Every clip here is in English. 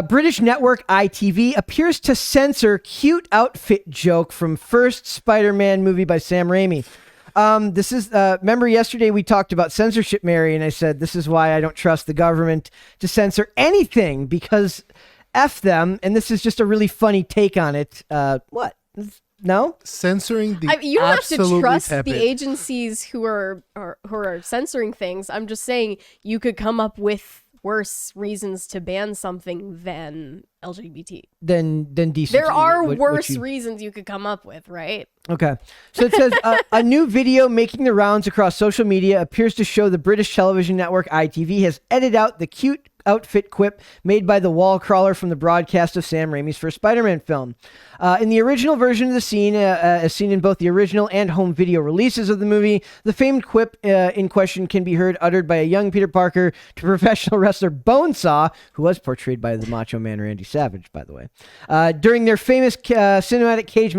British network ITV appears to censor cute outfit joke from first Spider-Man movie by Sam Raimi. This is, remember yesterday we talked about censorship, Mary, and I said, this is why I don't trust the government to censor anything, because F them, and this is just a really funny take on it. What? No? Censoring the you don't have to trust tepid. the agencies who are censoring things. I'm just saying you could come up with worse reasons to ban something than LGBT. Than decency. There are worse reasons you could come up with, right? Okay. So it says, a new video making the rounds across social media appears to show the British television network ITV has edited out the cute outfit quip made by the wall crawler from the broadcast of Sam Raimi's first Spider-Man film. In the original version of the scene, as seen in both the original and home video releases of the movie, the famed quip in question can be heard uttered by a young Peter Parker to professional wrestler Bonesaw, who was portrayed by the Macho Man Randy Savage, by the way, during their famous cinematic cage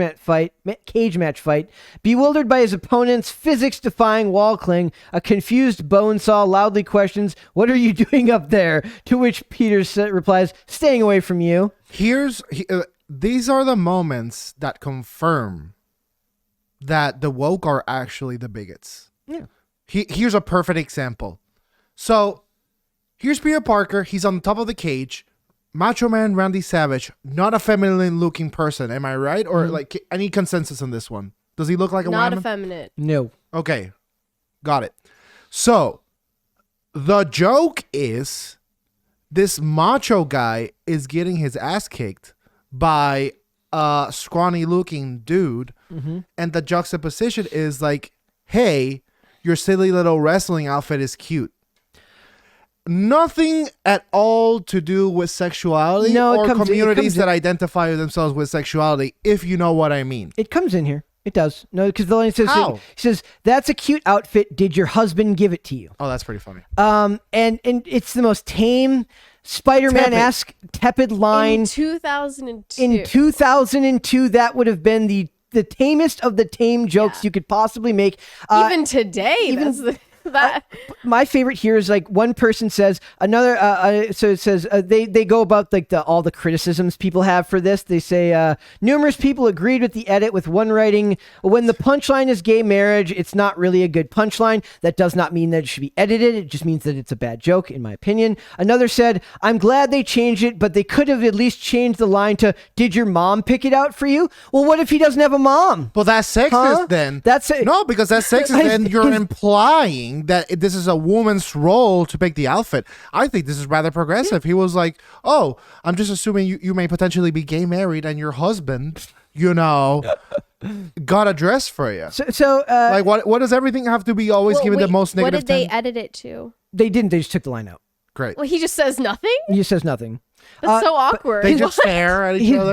match fight. Bewildered by his opponent's physics-defying wall cling, a confused Bonesaw loudly questions, "What are you doing up there?" To which Peter replies, "Staying away from you." These are the moments that confirm that the woke are actually the bigots. Yeah. Here's a perfect example. So here's Peter Parker. He's on top of the cage. Macho Man Randy Savage, not a feminine looking person. Am I right? Or like any consensus on this one? Does he look like a woman? Not effeminate. No. Okay. Got it. So the joke is this macho guy is getting his ass kicked by a scrawny looking dude. And the juxtaposition is like, hey, your silly little wrestling outfit is cute. Nothing at all to do with sexuality or communities that identify themselves with sexuality, if you know what I mean. It comes in here. It does. No, because the line says, How? He says, "That's a cute outfit. Did your husband give it to you?" Oh, that's pretty funny. And it's the most tame Spider-Man-esque tepid line. In 2002. In 2002, that would have been the tamest of the tame jokes you could possibly make. Even today, My favorite here is like one person says another. So it says they go about like all the criticisms people have for this. They say numerous people agreed with the edit, with one writing, "When the punchline is gay marriage, it's not really a good punchline. That does not mean that it should be edited. It just means that it's a bad joke, in my opinion." Another said, "I'm glad they changed it, but they could have at least changed the line to 'Did your mom pick it out for you?'" Well, what if he doesn't have a mom? Well, that's sexist then. No, because that's sexist. Then you're implying that this is a woman's role to pick the outfit. I think this is rather progressive. He was like, "Oh, I'm just assuming you may potentially be gay married and your husband, got a dress for you." So like, what does everything have to be always given the most negative? What did they edit it to? They didn't. They just took the line out. Great. Well, he just says nothing? He just says nothing. That's so awkward. They just stare at each other.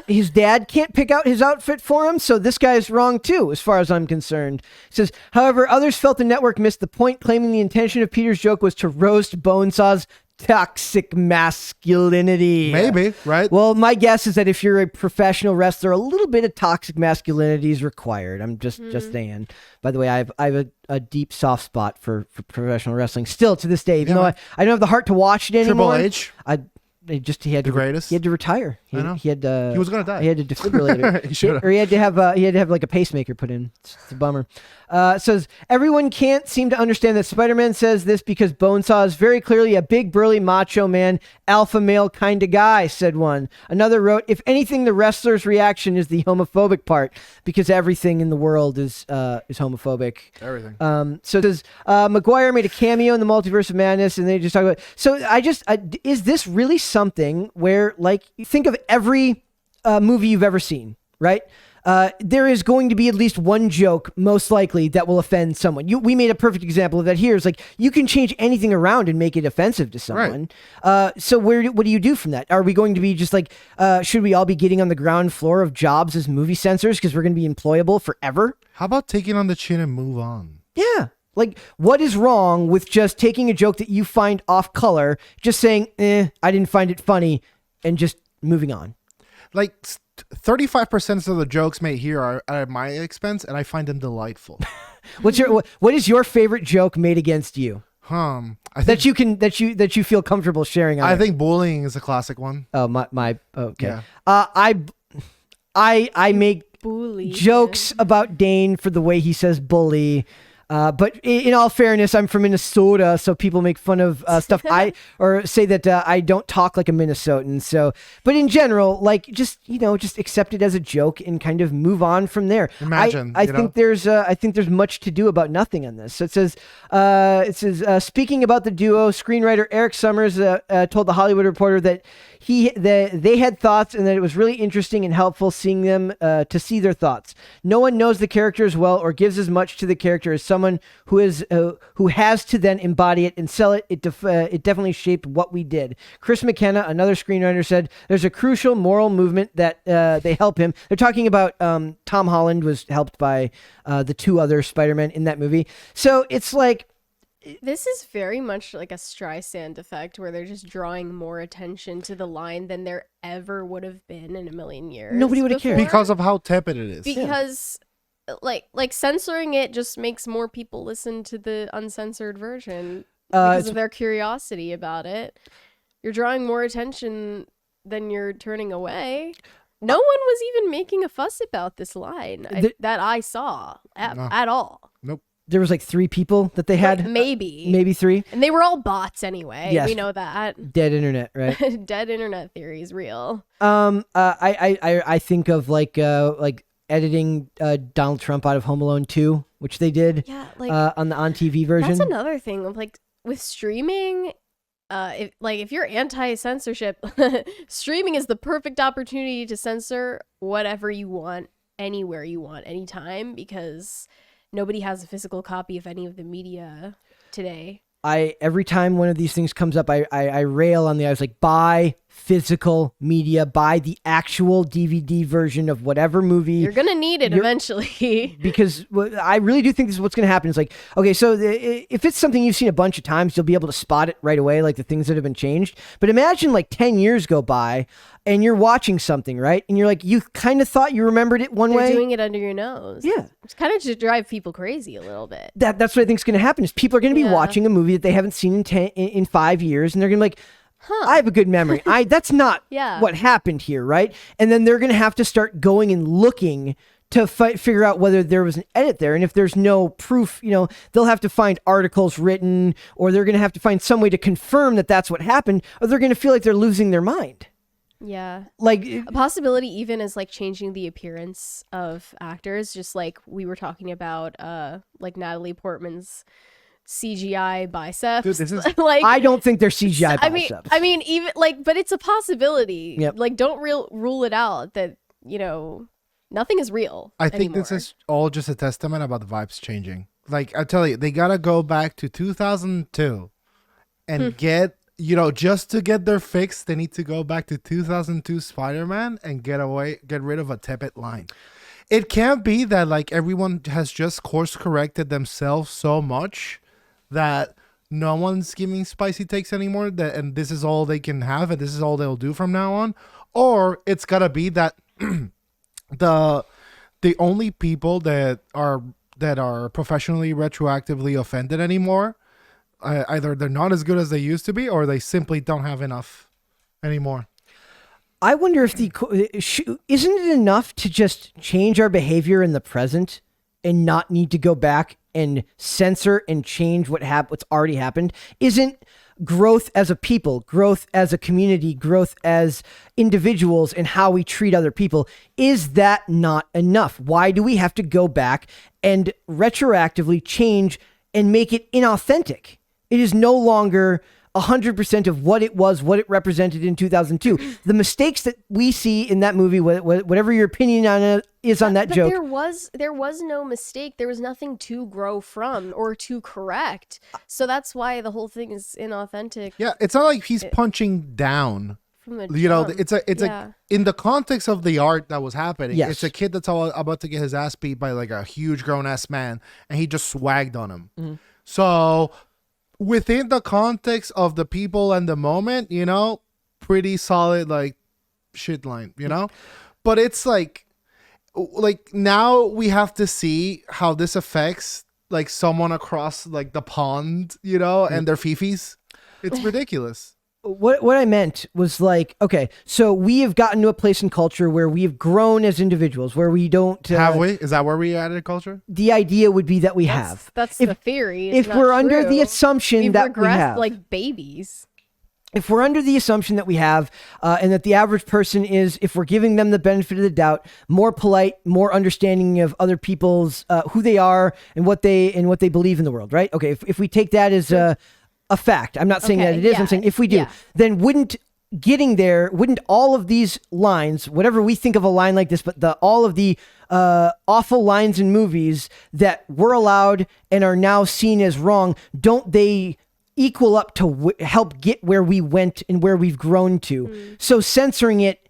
His dad can't pick out his outfit for him, so this guy's wrong too, as far as I'm concerned. He says, however, others felt the network missed the point, claiming the intention of Peter's joke was to roast Bonesaw's toxic masculinity. Maybe, right? Well, my guess is that if you're a professional wrestler, a little bit of toxic masculinity is required. I'm just saying. By the way, I have a deep soft spot for professional wrestling still to this day, even though I don't have the heart to watch it anymore. Triple H. He had the greatest. He had to retire. He was gonna die. He had a defibrillator. He should have. Or he had to have like a pacemaker put in. It's a bummer. Says everyone can't seem to understand that Spider-Man says this because Bonesaw is very clearly a big burly macho man, alpha male kind of guy. Said one. Another wrote, if anything, the wrestler's reaction is the homophobic part because everything in the world is homophobic. Everything. So it says Maguire made a cameo in the Multiverse of Madness, and they just talk about. So is this really something where, like, think of every movie you've ever seen, right? There is going to be at least one joke, most likely, that will offend someone. We made a perfect example of that here. It's like, you can change anything around and make it offensive to someone. Right. So what do you do from that? Are we going to be just like, should we all be getting on the ground floor of jobs as movie censors because we're going to be employable forever? How about taking on the chin and move on? Yeah. Like, what is wrong with just taking a joke that you find off color, just saying, I didn't find it funny, and just moving on? Like, 35% of the jokes made here are at my expense, and I find them delightful. What is your favorite joke made against you? I that think you feel comfortable sharing. On I air? think bullying is a classic one. Oh my. Okay. Yeah. I make Bully. jokes about Dane for the way he says bully. But in all fairness, I'm from Minnesota, so people make fun of stuff or say that I don't talk like a Minnesotan. So, but in general, like just accept it as a joke and kind of move on from there. Imagine, I think there's much to do about nothing on this. So it says speaking about the duo, screenwriter Eric Summers told the Hollywood Reporter that they had thoughts and that it was really interesting and helpful seeing them to see their thoughts. No one knows the character as well or gives as much to the character as someone who has to then embody it and sell it. It definitely shaped what we did. Chris McKenna, another screenwriter, said there's a crucial moral movement that they help him. They're talking about Tom Holland was helped by the two other Spider-Men in that movie. So it's like, this is very much like a Streisand effect where they're just drawing more attention to the line than there ever would have been in a million years. Nobody would have cared. Because of how tepid it is. Because like censoring it just makes more people listen to the uncensored version because of their curiosity about it. You're drawing more attention than you're turning away. No one was even making a fuss about this line that I saw at all. Nope. there was like 3 people that they had. Maybe 3. And they were all bots anyway. Yes. We know that. Dead internet, right? Dead internet theory is real. I think of like editing Donald Trump out of Home Alone 2, which they did. Yeah, like on the on TV version. that's another thing of like with streaming. If you're anti-censorship, streaming is the perfect opportunity to censor whatever you want, anywhere you want, anytime, because nobody has a physical copy of any of the media today. Every time one of these things comes up, I rail on I was like, buy physical media, buy the actual DVD version of whatever movie. You're gonna need it eventually. Because I really do think this is what's going to happen. It's like, okay, so if it's something you've seen a bunch of times, you'll be able to spot it right away, like the things that have been changed. But imagine like 10 years go by and you're watching something, right? And you're like, you kind of thought you remembered it one way. They're doing it under your nose. Yeah. It's kind of to drive people crazy a little bit. That's what I think is going to happen is people are going to be watching a movie that they haven't seen in 5 years, and they're going to be like, I have a good memory. That's not what happened here, right? And then they're going to have to start going and looking to figure out whether there was an edit there. And if there's no proof, they'll have to find articles written, or they're going to have to find some way to confirm that that's what happened, or they're going to feel like they're losing their mind. Yeah. Like a possibility even is like changing the appearance of actors, just like we were talking about like Natalie Portman's CGI biceps. Dude, this is like I don't think they're CGI biceps. I mean even like, but it's a possibility. Yep. Like don't rule it out that, nothing is real. I think anymore. this is all just a testament about the vibes changing. Like I tell you, they gotta go back to 2002 and get just to get their fix, they need to go back to 2002 Spider-Man and get rid of a tepid line. It can't be that like everyone has just course corrected themselves so much that no one's giving spicy takes anymore, and this is all they can have and this is all they'll do from now on. Or it's gotta be that the only people that are professionally retroactively offended anymore, either they're not as good as they used to be, or they simply don't have enough anymore. I wonder if isn't it enough to just change our behavior in the present and not need to go back and censor and change what's already happened? Isn't growth as a people, growth as a community, growth as individuals, and how we treat other people, is that not enough? Why do we have to go back and retroactively change and make it inauthentic? It is no longer 100% of what it was, what it represented in 2002. The mistakes that we see in that movie, whatever your opinion on it is on that joke. There was no mistake. There was nothing to grow from or to correct. So that's why the whole thing is inauthentic. Yeah, it's not like he's punching down. From the it's a in the context of the art that was happening. Yes. It's a kid that's about to get his ass beat by like a huge grown ass man, and he just swagged on him. Mm-hmm. So within the context of the people and the moment, pretty solid like shit line, But it's like now we have to see how this affects like someone across like the pond, you know, and their fifis. It's ridiculous. What I meant was like, okay, so we have gotten to a place in culture where we've grown as individuals, where we don't Have we? Is that where we added culture? The idea would be that we have. That's If- the theory. It's If not we're under true. the assumption We've that we regressed have, like babies. if we're under the assumption that we have, and that the average person is, if we're giving them the benefit of the doubt, more polite, more understanding of other people's who they are and what they believe in the world, right? Okay, if we take that as a fact, I'm not saying Okay, that it is. yeah, I'm saying if we do, yeah. then wouldn't all of these lines, whatever we think of a line like this, but all of the awful lines in movies that were allowed and are now seen as wrong, don't they equal up to help get where we went and where we've grown to? So censoring it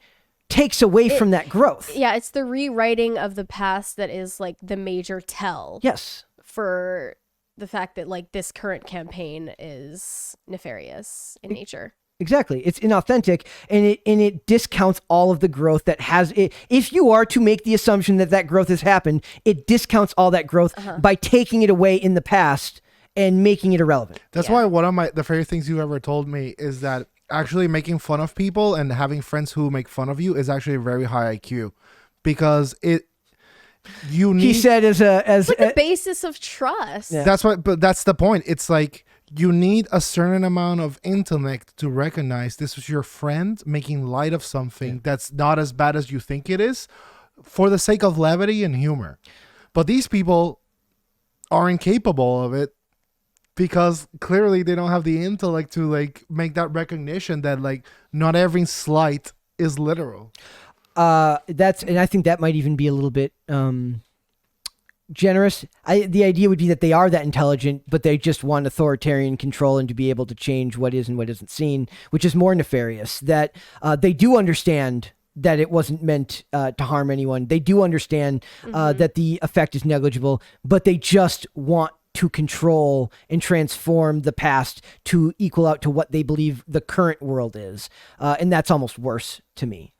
takes away from that growth. Yeah, it's the rewriting of the past that is like the major tell. Yes. For the fact that like this current campaign is nefarious in nature. Exactly. It's inauthentic, and it discounts all of the growth that has it. If you are to make the assumption that growth has happened, it discounts all that growth by taking it away in the past and making it irrelevant. That's why one of the favorite things you ever told me is that actually making fun of people and having friends who make fun of you is actually a very high IQ, because he said as the basis of trust. Yeah. but that's the point. It's like you need a certain amount of intellect to recognize this is your friend making light of something that's not as bad as you think it is, for the sake of levity and humor. But these people are incapable of it, because clearly they don't have the intellect to like make that recognition that like not every slight is literal. And I think that might even be a little bit generous. The idea would be that they are that intelligent, but they just want authoritarian control and to be able to change what is and what isn't seen, which is more nefarious. That they do understand that it wasn't meant to harm anyone. They do understand that the effect is negligible, but they just want to control and transform the past to equal out to what they believe the current world is. And that's almost worse to me.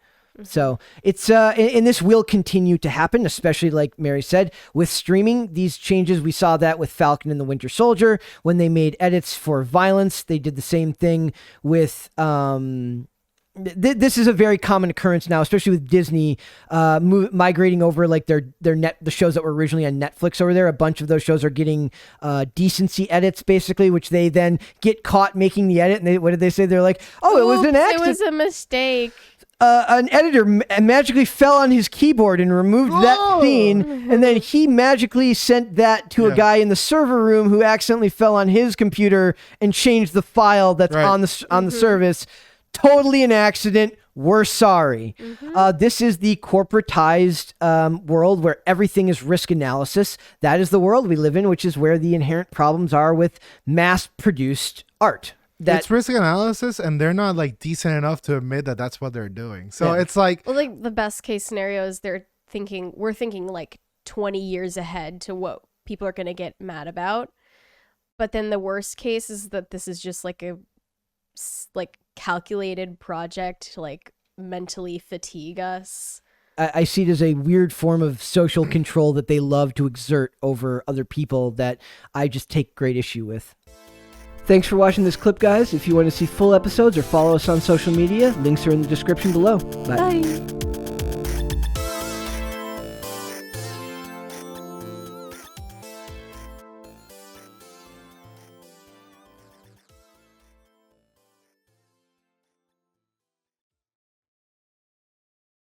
So it's and this will continue to happen, especially like Mary said, with streaming. These changes, we saw that with Falcon and the Winter Soldier when they made edits for violence. They did the same thing with this is a very common occurrence now, especially with Disney migrating over like the shows that were originally on Netflix over there. A bunch of those shows are getting decency edits, basically, which they then get caught making the edit. And what did they say? They're like, "Oh, it was an accident. It was a mistake." An editor magically fell on his keyboard and removed that scene, and then he magically sent that to a guy in the server room who accidentally fell on his computer and changed the file that's on the service. Totally an accident. We're sorry. This is the corporatized world where everything is risk analysis. That is the world we live in, which is where the inherent problems are with mass-produced art. It's risk analysis, and they're not like decent enough to admit that that's what they're doing. So it's like, well, like the best case scenario is we're thinking like 20 years ahead to what people are going to get mad about. But then the worst case is that this is just like a calculated project to like mentally fatigue us. I see it as a weird form of social control that they love to exert over other people that I just take great issue with. Thanks for watching this clip, guys. If you want to see full episodes or follow us on social media, links are in the description below. Bye. Bye.